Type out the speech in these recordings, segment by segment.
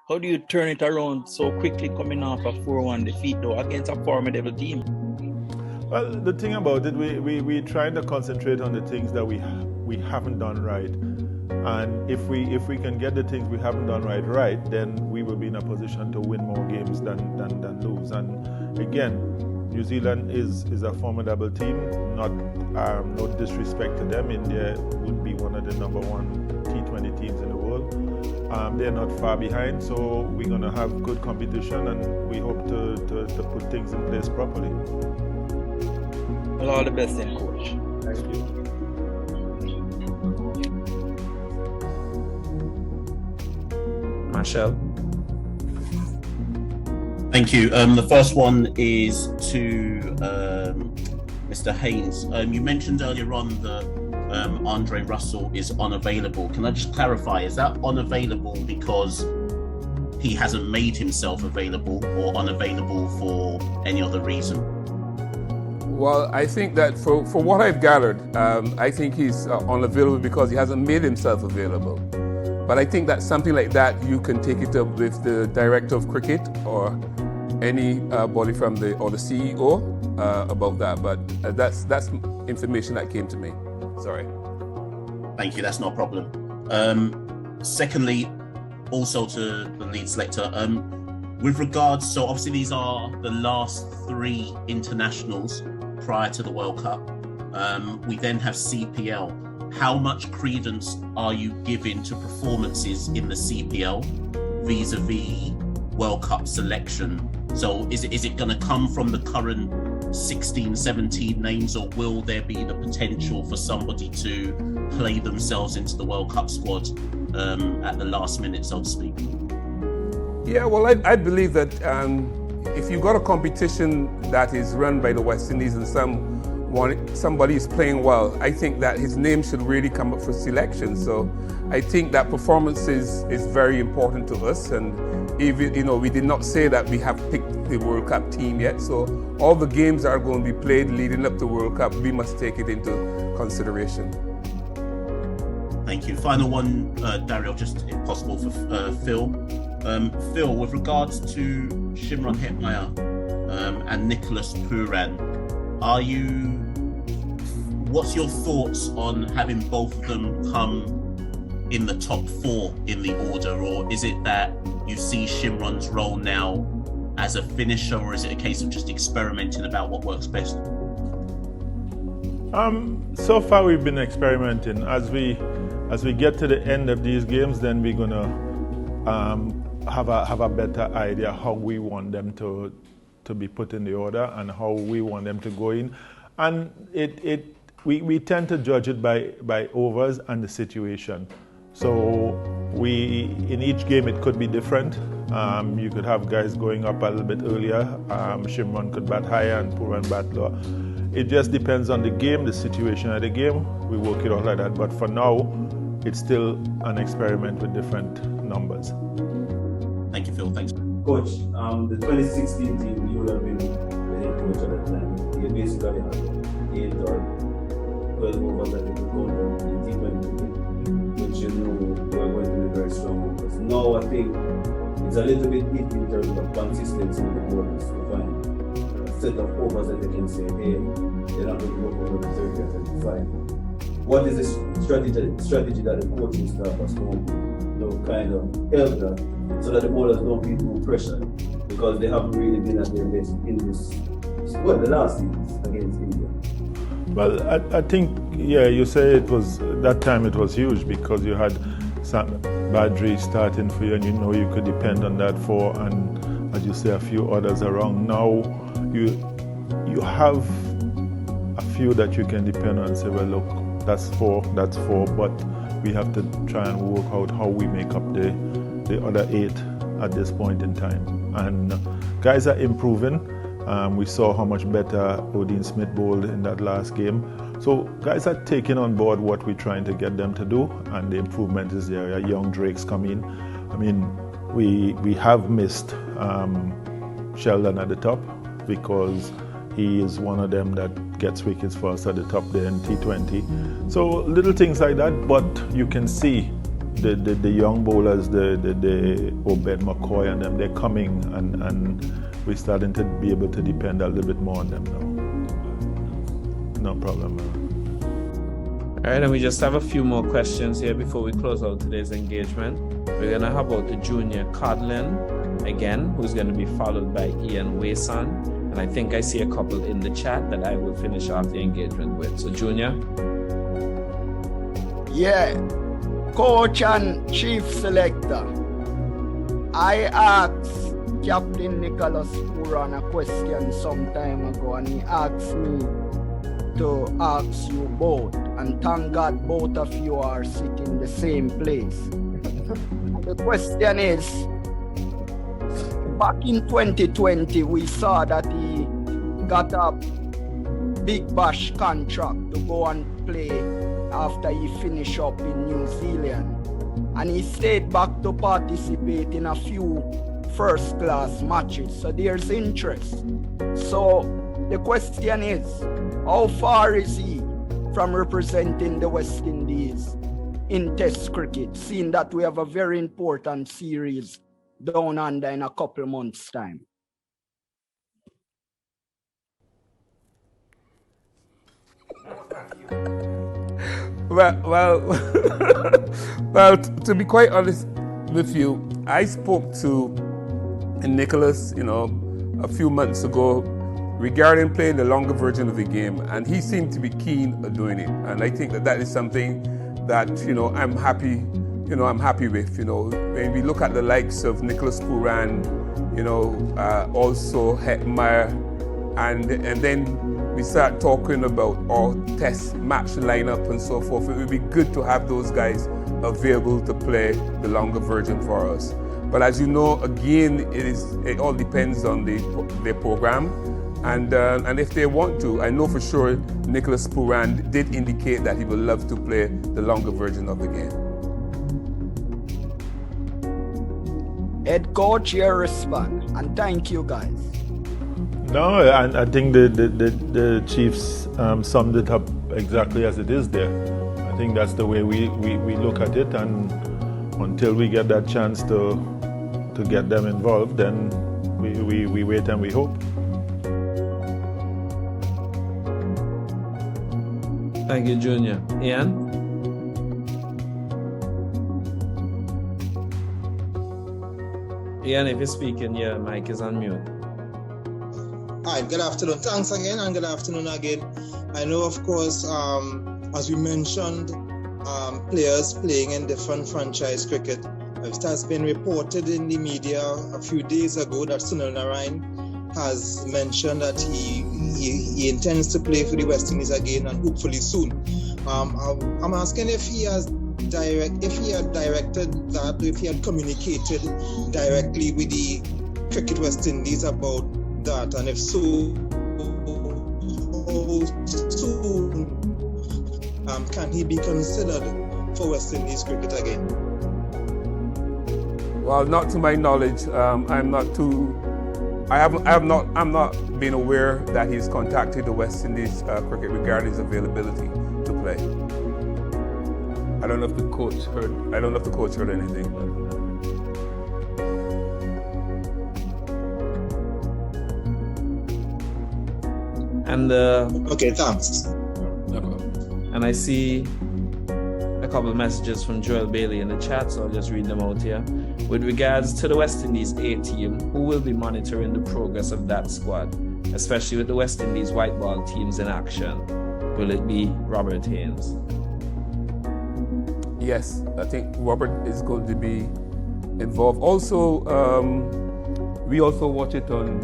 How do you turn it around so quickly coming off a 4-1 defeat though against a formidable team? Well, the thing about it, we trying to concentrate on the things that we haven't done right. And if we can get the things we haven't done right, then we will be in a position to win more games than lose. And again, New Zealand is a formidable team. Not no disrespect to them. India would be one of the number one T20 teams in the world. They're not far behind, so we're going to have good competition, and we hope to put things in place properly. Well, all the best then, coach. Thank you. Marshall. Thank you. The first one is to Mr. Hanes. You mentioned earlier on that Andre Russell is unavailable. Can I just clarify, is that unavailable because he hasn't made himself available, or unavailable for any other reason? Well, I think that for what I've gathered, I think he's unavailable because he hasn't made himself available. But I think that something like that, you can take it up with the director of cricket or any body from the CEO about that. But that's information that came to me. Sorry. Thank you. That's not a problem. Secondly, also to the lead selector, with regards, so obviously these are the last 3 internationals prior to the World Cup. We then have CPL. How much credence are you giving to performances in the CPL vis-a-vis World Cup selection? So is it going to come from the current 16, 17 names, or will there be the potential for somebody to play themselves into the World Cup squad at the last minute, so to speak? Yeah, well, I believe that if you've got a competition that is run by the West Indies and somebody is playing well, I think that his name should really come up for selection. So I think that performance is very important to us. And even, we did not say that we have picked the World Cup team yet. So all the games that are going to be played leading up to World Cup, we must take it into consideration. Thank you. Final one, Daryl, just if possible for Phil. Phil, with regards to Shimron Hetmyer and Nicholas Pooran, what's your thoughts on having both of them come in the top 4 in the order, or is it that you see Shimron's role now as a finisher, or is it a case of just experimenting about what works best? So far we've been experimenting. As we get to the end of these games, then we're gonna have a better idea how we want them to be put in the order and how we want them to go in. And we tend to judge it by overs and the situation. So in each game it could be different. You could have guys going up a little bit earlier. Shimron could bat higher and Pooran bat lower. It just depends on the game, the situation of the game. We work it out like that. But for now, it's still an experiment with different numbers. Thank you, Phil. Thanks. Coach, the 2016 team, you would have been the head coach at that time. You basically had 8 or 12 overs that you could go down in T20, which you know were going to be very strong overs. Now I think it's a little bit iffy in terms of consistency with the bowlers to find a set of overs that they can say, hey, they're not going to go over the 30 or 35. What is the strategy that the coaching staff has going to kind of help that, so that the bowlers don't feel too pressured, because they haven't really been at their best in the last series against India? Well, I think, you say that time it was huge because you had Sam Badri starting for you, and you could depend on that and as you say, a few others around. Now you have a few that you can depend on and say, well, look, that's four, but we have to try and work out how we make up the other 8 at this point in time. And guys are improving. We saw how much better Odin Smith bowled in that last game. So guys are taking on board what we're trying to get them to do, and the improvement is there. Young Drakes come in. I mean, we have missed Sheldon at the top because he is one of them that gets wickets for us at the top there in T20. So little things like that, but you can see the young bowlers, the Obed McCoy and them, they're coming, and we're starting to be able to depend a little bit more on them now. No problem, man. All right, and we just have a few more questions here before we close out today's engagement. We're going to have about the junior Codlin again, who's going to be followed by Ian Wason. And I think I see a couple in the chat that I will finish off the engagement with. So, Junior. Yeah, coach and chief selector. I asked Captain Nicholas Puran a question some time ago, and he asked me to ask you both. And thank God both of you are sitting in the same place. The question is, back in 2020, we saw that he got a big bash contract to go and play after he finished up in New Zealand. And he stayed back to participate in a few first-class matches. So there's interest. So the question is, how far is he from representing the West Indies in Test cricket, seeing that we have a very important series down under in a couple months' time? Well, to be quite honest with you, I spoke to Nicholas, a few months ago regarding playing the longer version of the game, and he seemed to be keen on doing it. And I think that is something that, I'm happy with. When we look at the likes of Nicholas Puran, also Hetmeyer, and then we start talking about our test match lineup and so forth. It would be good to have those guys available to play the longer version for us. But as you know, again, it all depends on their program. And if they want to, I know for sure Nicholas Puran did indicate that he would love to play the longer version of the game. Head coach, your response, and thank you guys. No, and I think the Chiefs summed it up exactly as it is there. I think that's the way we look at it, and until we get that chance to get them involved, then we wait and we hope. Thank you, Junior. Ian? Ian, if you're speaking, your mic is on mute. Hi, good afternoon. Thanks again, and good afternoon again. I know, of course, as we mentioned, players playing in different franchise cricket. It has been reported in the media a few days ago that Sunil Narayan has mentioned that he intends to play for the West Indies again, and hopefully soon. I'm asking if he had directed that, if he had communicated directly with the Cricket West Indies about that, and if so, how soon can he be considered for West Indies cricket again? Well, not to my knowledge. I'm not been aware that he's contacted the West Indies cricket regarding his availability to play. I don't know if the coach heard anything. And okay, thanks. And I see a couple of messages from Joel Bailey in the chat, so I'll just read them out here. With regards to the West Indies A team, who will be monitoring the progress of that squad, especially with the West Indies white ball teams in action? Will it be Robert Hanes? Yes, I think Robert is going to be involved. Also, we also watch it on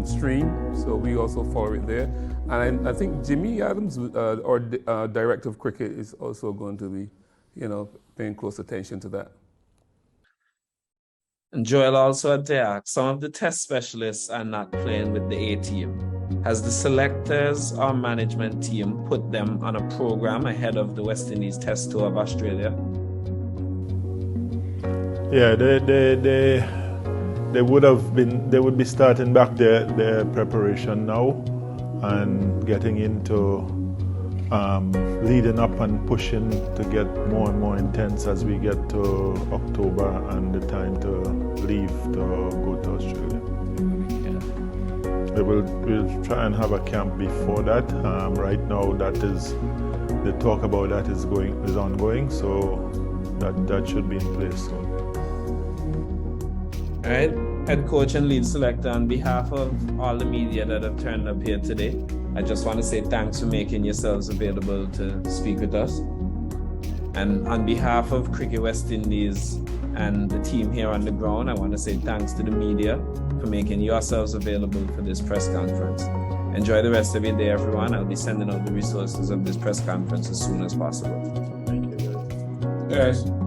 stream, so we also follow it there. And I think Jimmy Adams, our director of cricket, is also going to be, paying close attention to that. And Joel also had to ask, some of the test specialists are not playing with the A team. Has the selectors or management team put them on a program ahead of the West Indies test tour of Australia? Yeah, they would be starting back their preparation now and getting into leading up and pushing to get more and more intense as we get to October and the time to leave to go to Australia. We'll try and have a camp before that. Right now, that is the talk about that is ongoing, so that should be in place soon. All right, head coach and lead selector, on behalf of all the media that have turned up here today, I just want to say thanks for making yourselves available to speak with us. And on behalf of Cricket West Indies and the team here on the ground, I want to say thanks to the media for making yourselves available for this press conference. Enjoy the rest of your day, everyone. I'll be sending out the resources of this press conference as soon as possible. Thank you, guys. Yes.